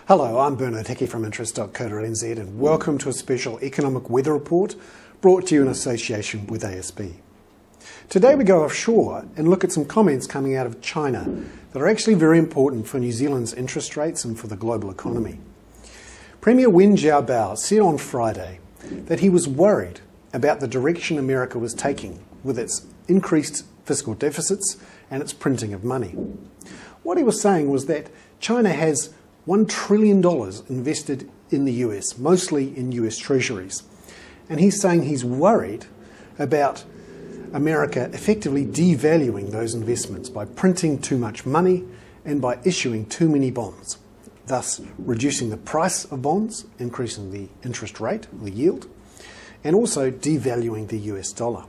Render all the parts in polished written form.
Hello, I'm Bernard Hickey from interest.co.nz and welcome to a special economic weather report brought to you in association with ASB. Today we go offshore and look at some comments coming out of China that are actually very important for New Zealand's interest rates and for the global economy. Premier Wen Jiabao said on Friday that he was worried about the direction America was taking with its increased fiscal deficits and its printing of money. What he was saying was that China has $1 trillion invested in the US, mostly in US treasuries. And he's saying he's worried about America effectively devaluing those investments by printing too much money and by issuing too many bonds, thus reducing the price of bonds, increasing the interest rate, the yield, and also devaluing the US dollar.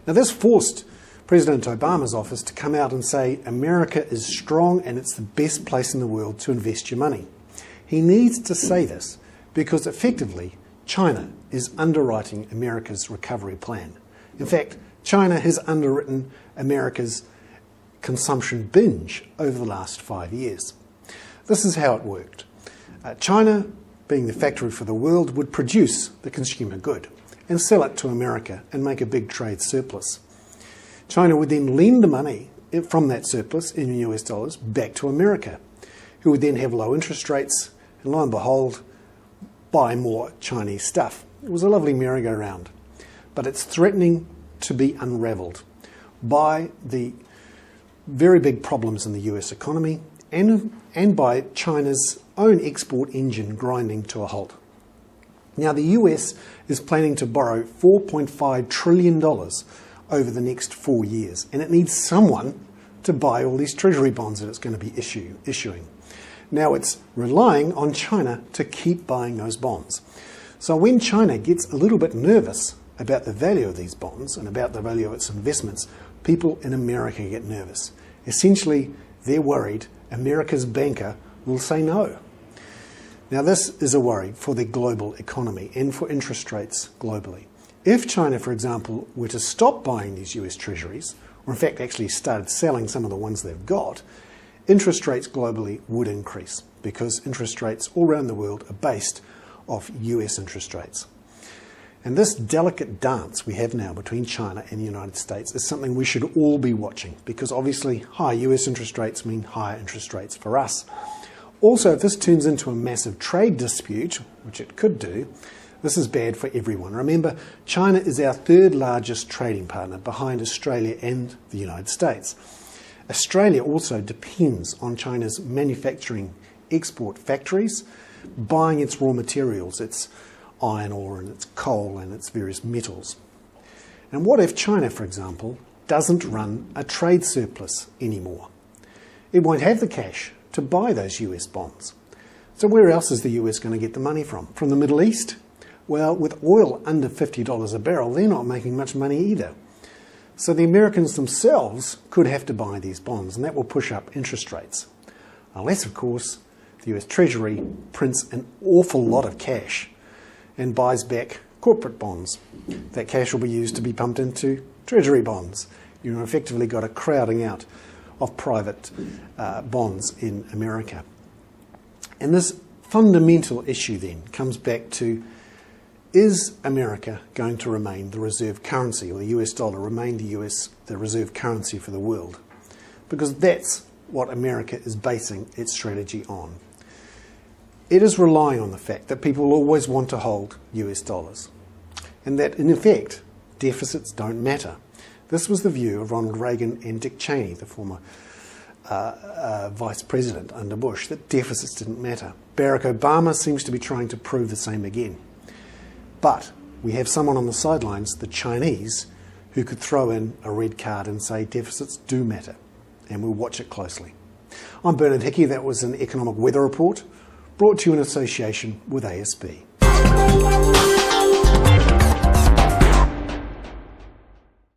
Now this forced President Obama's office to come out and say America is strong and it's the best place in the world to invest your money. He needs to say this because effectively China is underwriting America's recovery plan. In fact, China has underwritten America's consumption binge over the last 5 years. This is how it worked. China, being the factory for the world, would produce the consumer good and sell it to America and make a big trade surplus. China would then lend the money from that surplus in US dollars back to America, who would then have low interest rates and, lo and behold, buy more Chinese stuff. It was a lovely merry-go-round, but it's threatening to be unravelled by the very big problems in the US economy and by China's own export engine grinding to a halt. Now, the US is planning to borrow $4.5 trillion over the next 4 years, and it needs someone to buy all these treasury bonds that it's going to be issuing. Now it's relying on China to keep buying those bonds. So when China gets a little bit nervous about the value of these bonds and about the value of its investments, people in America get nervous. Essentially, they're worried America's banker will say no. Now this is a worry for the global economy and for interest rates globally. If China, for example, were to stop buying these US treasuries, or in fact actually started selling some of the ones they've got, interest rates globally would increase because interest rates all around the world are based off US interest rates. And this delicate dance we have now between China and the United States is something we should all be watching because obviously high US interest rates mean higher interest rates for us. Also, if this turns into a massive trade dispute, which it could do, this is bad for everyone. Remember, China is our third largest trading partner behind Australia and the United States. Australia also depends on China's manufacturing export factories, buying its raw materials, its iron ore and its coal and its various metals. And what if China, for example, doesn't run a trade surplus anymore? It won't have the cash to buy those US bonds. So where else is the US going to get the money from? From the Middle East? Well, with oil under $50 a barrel, they're not making much money either. So the Americans themselves could have to buy these bonds, and that will push up interest rates. Unless, of course, the US Treasury prints an awful lot of cash and buys back corporate bonds. That cash will be used to be pumped into Treasury bonds. You've effectively got a crowding out of private bonds in America. And this fundamental issue then comes back to, is America going to remain the reserve currency, or the US dollar remain the reserve currency for the world? Because that's what America is basing its strategy on. It is relying on the fact that people always want to hold US dollars, and that in effect, deficits don't matter. This was the view of Ronald Reagan and Dick Cheney, the former vice president under Bush, that deficits didn't matter. Barack Obama seems to be trying to prove the same again. But we have someone on the sidelines, the Chinese, who could throw in a red card and say deficits do matter, and we'll watch it closely. I'm Bernard Hickey. That was an economic weather report brought to you in association with ASB.